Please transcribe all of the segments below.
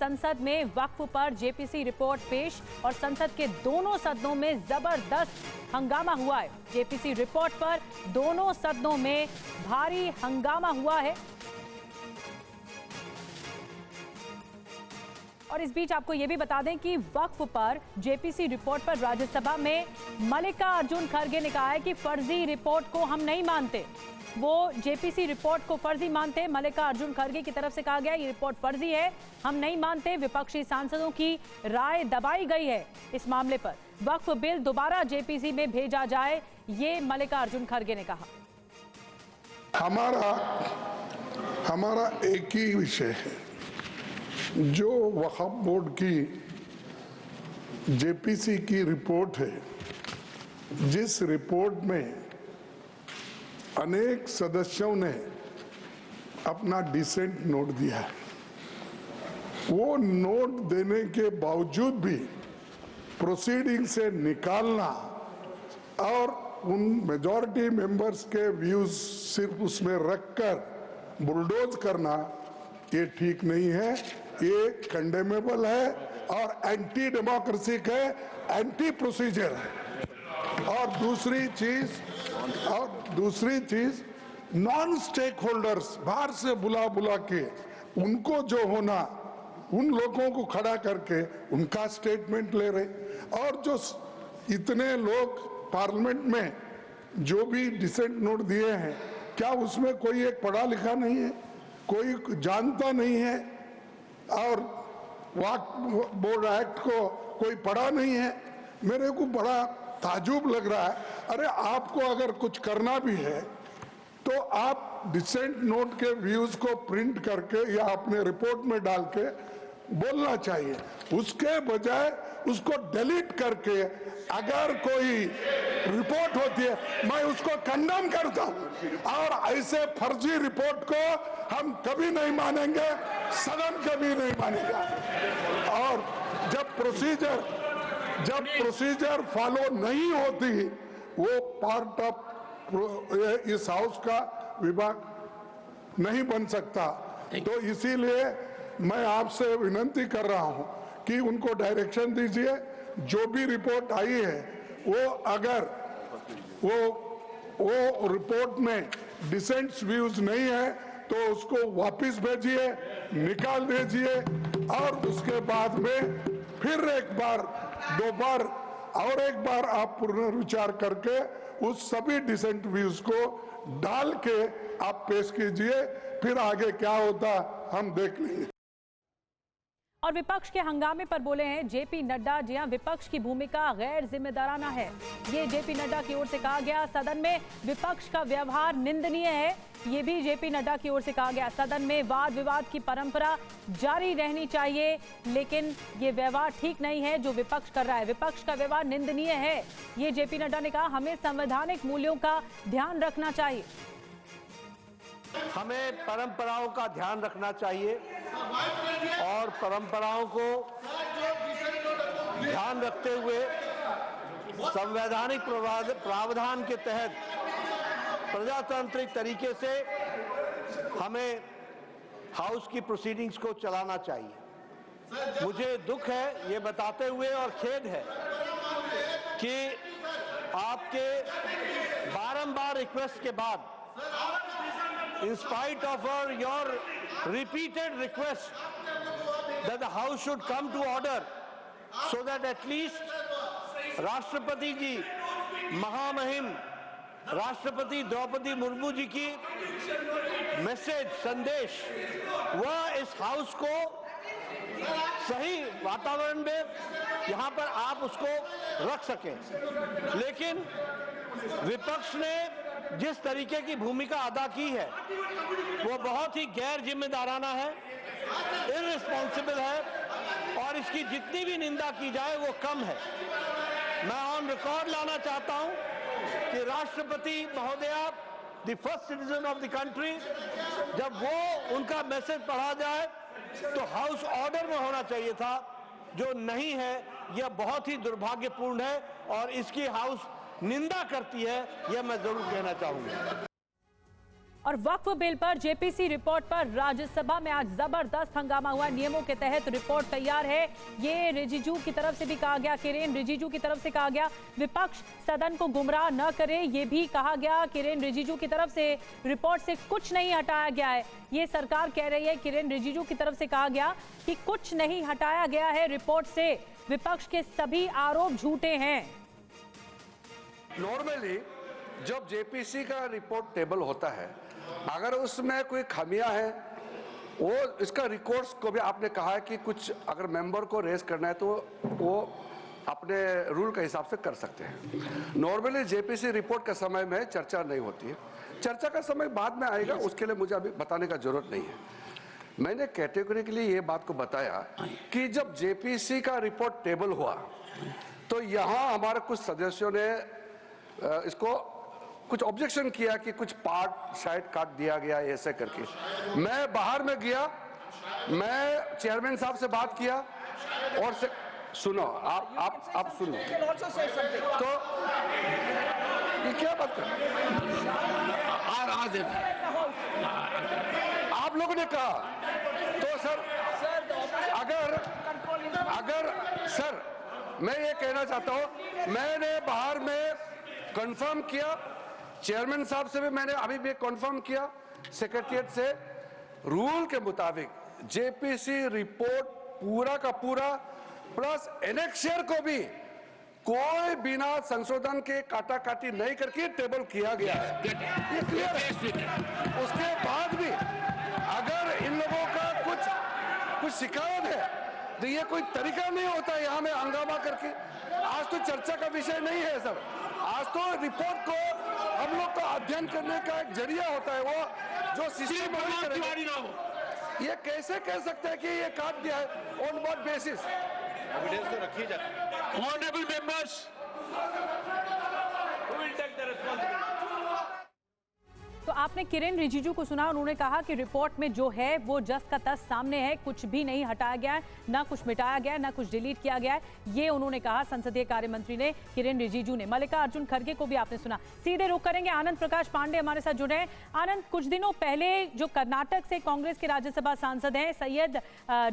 संसद में वक्फ पर जेपीसी रिपोर्ट पेश और संसद के दोनों सदनों में जबरदस्त हंगामा हुआ है। जेपीसी रिपोर्ट पर दोनों सदनों में भारी हंगामा हुआ है। और इस बीच आपको यह भी बता दें कि वक्फ पर जेपीसी रिपोर्ट पर राज्यसभा में मल्लिकार्जुन खड़गे ने कहा है कि फर्जी रिपोर्ट को हम नहीं मानते। वो जेपीसी रिपोर्ट को फर्जी मानते हैं। मल्लिकार्जुन खड़गे की तरफ से कहा गया ये रिपोर्ट फर्जी है, हम नहीं मानते। विपक्षी सांसदों की राय दबाई गई है इस मामले पर। वक्फ बिल दोबारा जेपीसी में भेजा जाए, ये मल्लिकार्जुन खड़गे ने कहा। हमारा एक ही विषय है, जो वक्फ बोर्ड की जेपीसी की रिपोर्ट है, जिस रिपोर्ट में अनेक सदस्यों ने अपना डिसेंट नोट दिया है, वो नोट देने के बावजूद भी प्रोसीडिंग से निकालना और उन मेजॉरिटी मेंबर्स के व्यूज सिर्फ उसमें रखकर बुलडोज करना, ये ठीक नहीं है, ये कंडेमेबल है और एंटी डेमोक्रेसी है, एंटी प्रोसीजर है। और दूसरी चीज नॉन स्टेक होल्डर्स बाहर से बुला के उनको जो होना, उन लोगों को खड़ा करके उनका स्टेटमेंट ले रहे। और जो इतने लोग पार्लियामेंट में जो भी डिसेंट नोट दिए हैं, क्या उसमें कोई एक पढ़ा लिखा नहीं है, कोई जानता नहीं है और वक्फ बोर्ड एक्ट को कोई पढ़ा नहीं है? मेरे को बड़ा ताजुब लग रहा है। अरे आपको अगर कुछ करना भी है तो आप डिसेंट नोट के व्यूज को प्रिंट करके या अपने रिपोर्ट में डाल के बोलना चाहिए, उसके बजाय उसको डिलीट करके अगर कोई रिपोर्ट होती है मैं उसको कंडेम करता हूं। और ऐसे फर्जी रिपोर्ट को हम कभी नहीं मानेंगे, सदन कभी नहीं मानेगा। और जब प्रोसीजर फॉलो नहीं होती, वो पार्ट ऑफ इस हाउस का विभाग नहीं बन सकता। तो इसीलिए मैं आपसे विनती कर रहा हूं कि उनको डायरेक्शन दीजिए, जो भी रिपोर्ट आई है वो अगर वो रिपोर्ट में डिसेंट्स व्यूज नहीं है तो उसको वापस भेजिए, निकाल दीजिए और उसके बाद में फिर एक बार आप पुनर्विचार करके उस सभी डिसेंट व्यूज को डाल के आप पेश कीजिए, फिर आगे क्या होता हम देख लेंगे। और विपक्ष के हंगामे पर बोले हैं जेपी नड्डा, जी हां, विपक्ष की भूमिका गैर जिम्मेदाराना है, ये जेपी नड्डा की ओर से कहा गया। सदन में विपक्ष का व्यवहार निंदनीय है, ये भी जेपी नड्डा की ओर से कहा गया। सदन में वाद विवाद की परंपरा जारी रहनी चाहिए, लेकिन ये व्यवहार ठीक नहीं है जो विपक्ष कर रहा है, विपक्ष का व्यवहार निंदनीय है, ये जेपी नड्डा ने कहा। हमें संवैधानिक मूल्यों का ध्यान रखना चाहिए, हमें परंपराओं का ध्यान रखना चाहिए और परंपराओं को ध्यान रखते हुए संवैधानिक प्रावधान के तहत प्रजातांत्रिक तरीके से हमें हाउस की प्रोसीडिंग्स को चलाना चाहिए। मुझे दुख है ये बताते हुए और खेद है कि आपके बारंबार रिक्वेस्ट के बाद, in spite of your repeated request that the house should come to order so that at least राष्ट्रपति जी, महामहिम राष्ट्रपति द्रौपदी मुर्मू जी की मैसेज, संदेश, वह इस हाउस को सही वातावरण में यहाँ पर आप उसको रख सकें। लेकिन विपक्ष ने जिस तरीके की भूमिका अदा की है वो बहुत ही गैर जिम्मेदाराना है, इररिस्पॉन्सिबल है और इसकी जितनी भी निंदा की जाए वो कम है। मैं ऑन रिकॉर्ड लाना चाहता हूं कि राष्ट्रपति महोदया, the first citizen of the country, जब वो उनका मैसेज पढ़ा जाए तो हाउस ऑर्डर में होना चाहिए था, जो नहीं है। यह बहुत ही दुर्भाग्यपूर्ण है और इसकी हाउस निंदा करती है, यह मैं जरूर कहना चाहूंगा। और वक्फ बिल पर जेपीसी रिपोर्ट पर राज्यसभा में आज जबरदस्त हंगामा हुआ। नियमों के तहत रिपोर्ट तैयार है, ये रिजिजू की तरफ से भी कहा गया, किरेन रिजिजू की तरफ से कहा गया। विपक्ष सदन को गुमराह न करे, ये भी कहा गया किरेन रिजिजू की तरफ से। रिपोर्ट से कुछ नहीं हटाया गया है, ये सरकार कह रही है। किरेन रिजिजू की तरफ से कहा गया कि कुछ नहीं हटाया गया है रिपोर्ट से, विपक्ष के सभी आरोप झूठे हैं। नॉर्मली जब जेपीसी का रिपोर्ट टेबल होता है, अगर उसमें कोई खामियां हैं, वो इसका रिकॉर्ड्स को भी आपने कहा है कि कुछ अगर मेंबर को रेस करना है तो वो अपने रूल के हिसाब से कर सकते हैं। नॉर्मली जेपीसी रिपोर्ट के समय में चर्चा नहीं होती है, चर्चा का समय बाद में आएगा, उसके लिए मुझे अभी बताने का जरूरत नहीं है। मैंने कैटेगरी के लिए ये बात को बताया कि जब जेपीसी का रिपोर्ट टेबल हुआ तो यहाँ हमारे कुछ सदस्यों ने इसको कुछ ऑब्जेक्शन किया कि कुछ पार्ट शायद काट दिया गया ऐसे करके। मैं बाहर में गया, मैं चेयरमैन साहब से बात किया और सुनो, आप सुनो तो ये क्या बात कर आप लोगों ने कहा तो सर अगर सर मैं ये कहना चाहता हूं, मैंने बाहर में कंफर्म किया, चेयरमैन साहब से भी मैंने अभी भी कंफर्म किया, सेक्रेटरिएट से, रूल के मुताबिक जेपीसी रिपोर्ट पूरा का पूरा प्लस एनेक्शियर को भी कोई बिना संशोधन के काटा काटी नहीं करके टेबल किया गया है, ये क्लियर है। उसके बाद भी अगर इन लोगों का कुछ शिकायत है तो ये कोई तरीका नहीं होता है यहाँ में हंगामा करके। आज तो चर्चा का विषय नहीं है सर, आज तो रिपोर्ट को हम लोग का अध्ययन करने का एक जरिया होता है, वो जो सिस्टम ये कैसे कह सकते हैं कि ये काट दिया है, ऑन व्हाट बेसिस? एविडेंस तो रखी जाती है। Honourable members, who will take the responsibility? तो आपने किरेन रिजिजू को सुना, उन्होंने कहा कि रिपोर्ट में जो है वो जस का तस सामने है, कुछ भी नहीं हटाया गया है, ना कुछ मिटाया गया है, ना कुछ डिलीट किया गया है, ये उन्होंने कहा संसदीय कार्य मंत्री ने, किरेन रिजिजू ने। मल्लिकार्जुन खड़गे को भी आपने सुना। सीधे रुख करेंगे, आनंद प्रकाश पांडे हमारे साथ जुड़े हैं। आनंद, कुछ दिनों पहले जो कर्नाटक से कांग्रेस के राज्यसभा सांसद हैं सैयद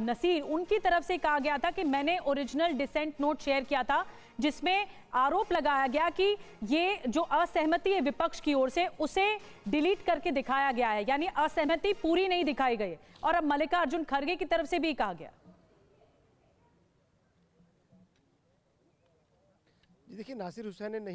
नसीर, उनकी तरफ से कहा गया था कि मैंने ओरिजिनल डिसेंट नोट शेयर किया था जिसमें आरोप लगाया गया कि ये जो असहमति है विपक्ष की ओर से उसे डिलीट करके दिखाया गया है, यानी असहमति पूरी नहीं दिखाई गई। और अब मल्लिकार्जुन खड़गे की तरफ से भी कहा गया। देखिए, नासिर हुसैन ने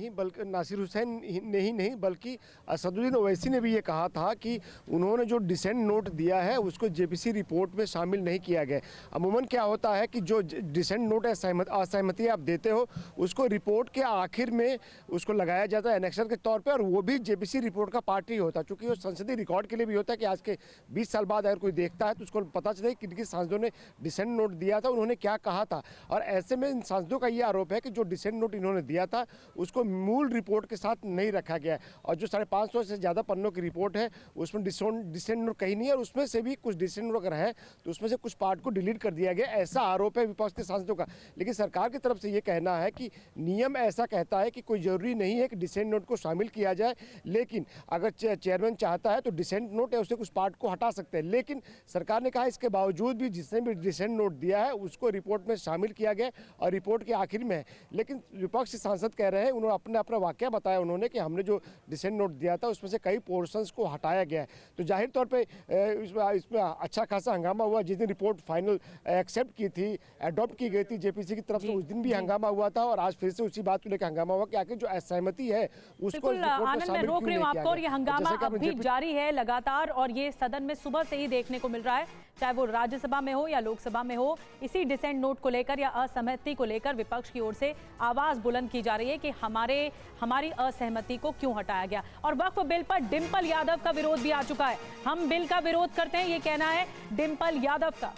ही नहीं बल्कि असदुद्दीन ओवैसी ने भी ये कहा था कि उन्होंने जो डिसेंट नोट दिया है उसको जेपीसी रिपोर्ट में शामिल नहीं किया गया। अमूमन क्या होता है कि जो डिसेंट नोट असहमति आप देते हो उसको रिपोर्ट के आखिर में उसको लगाया जाता है एनेक्सर के तौर पे, और वो भी जेपीसी रिपोर्ट का पार्ट ही होता है। चूँकि वो संसदीय रिकॉर्ड के लिए भी होता है कि आज के 20 साल बाद अगर कोई देखता है तो उसको पता चले कि किन सांसदों ने डिसेंट नोट दिया था, उन्होंने क्या कहा था। और ऐसे में इन सांसदों का ये आरोप है कि जो डिसेंट नोट इन्होंने दिया था उसको मूल रिपोर्ट के साथ नहीं रखा गया, और जो 550 से ज़्यादा पन्नों की रिपोर्ट है उसमें डिसेंट नोट कहीं नहीं है, और उसमें से भी कुछ डिसेंट नोट अगर है तो उसमें से कुछ पार्ट को डिलीट कर दिया गया, ऐसा आरोप है विपक्ष के सांसदों का। लेकिन सरकार की तरफ से ये कहना है कि नियम ऐसा कहता है कि कोई ज़रूरी नहीं है कि डिसेंट नोट को शामिल किया जाए, लेकिन अगर चेयरमैन चाहता है तो डिसेंट नोट है उससे कुछ पार्ट को हटा सकते हैं। लेकिन सरकार ने कहा इसके बावजूद भी जिसने भी डिसेंट नोट दिया है उसको रिपोर्ट में शामिल किया गया और रिपोर्ट के आखिर में है। लेकिन विपक्ष सांसद कह रहे हैं, उन्होंने अपना वाकया बताया उन्होंने कि हमने जो डिसेंट नोट दिया था उसमें से कई पोर्शंस को हटाया गया है। तो जाहिर तौर पे इसमें अच्छा खासा हंगामा हुआ। जिस दिन रिपोर्ट फाइनल एक्सेप्ट की थी, अडॉप्ट की गई थी जेपीसी की तरफ से, उस दिन भी हंगामा हुआ था, और आज फिर से उसी बात को लेकर हंगामा हुआ कि आखिर जो असहमति है उसको आनंद मैं रोक रही हूँ आपको, और ये हंगामा अभी जारी है लगातार, और ये सदन में सुबह से ही देखने को मिल रहा है, चाहे वो राज्यसभा में हो या लोकसभा में हो। इसी डिसेंट नोट को लेकर या असहमति को लेकर विपक्ष की ओर से आवाज बुलंद की जा रही है कि हमारी असहमति को क्यों हटाया गया। और वक्फ बिल पर डिंपल यादव का विरोध भी आ चुका है। हम बिल का विरोध करते हैं, ये कहना है डिंपल यादव का।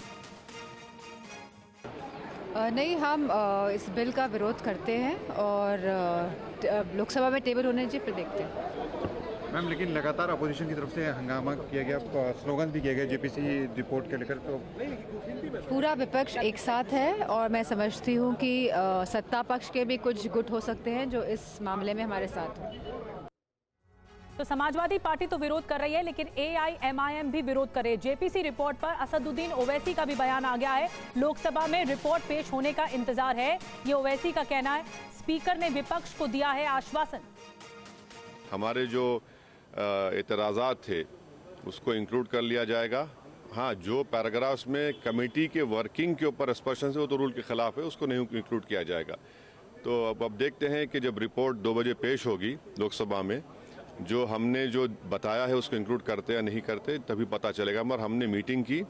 नहीं, हम इस बिल का विरोध करते हैं और लोकसभा में टेबल होने चाहिए, फिर देखते हैं। मैम, लेकिन लगातार अपोजिशन की तरफ से हंगामा किया गया, स्लोगन भी किए गए जेपीसी रिपोर्ट के लेकर, तो पूरा विपक्ष एक साथ है, और मैं समझती हूँ कि सत्ता पक्ष के भी कुछ गुट हो सकते हैं जो इस मामले में हमारे साथ हो। तो समाजवादी पार्टी तो विरोध कर रही है, लेकिन AIMIM भी विरोध कर रही है। जेपीसी रिपोर्ट पर असदुद्दीन ओवैसी का भी बयान आ गया है। लोकसभा में रिपोर्ट पेश होने का इंतजार है, ये ओवैसी का कहना है। स्पीकर ने विपक्ष को दिया है आश्वासन। हमारे जो एतराज़ात थे उसको इंक्लूड कर लिया जाएगा। हाँ, जो पैराग्राफ्स में कमेटी के वर्किंग के ऊपर स्पष्ट से वो तो रूल के खिलाफ है, उसको नहीं इंक्लूड किया जाएगा। तो अब देखते हैं कि जब रिपोर्ट 2 बजे पेश होगी लोकसभा में, जो हमने जो बताया है उसको इंक्लूड करते या नहीं करते तभी पता चलेगा। मगर हमने मीटिंग की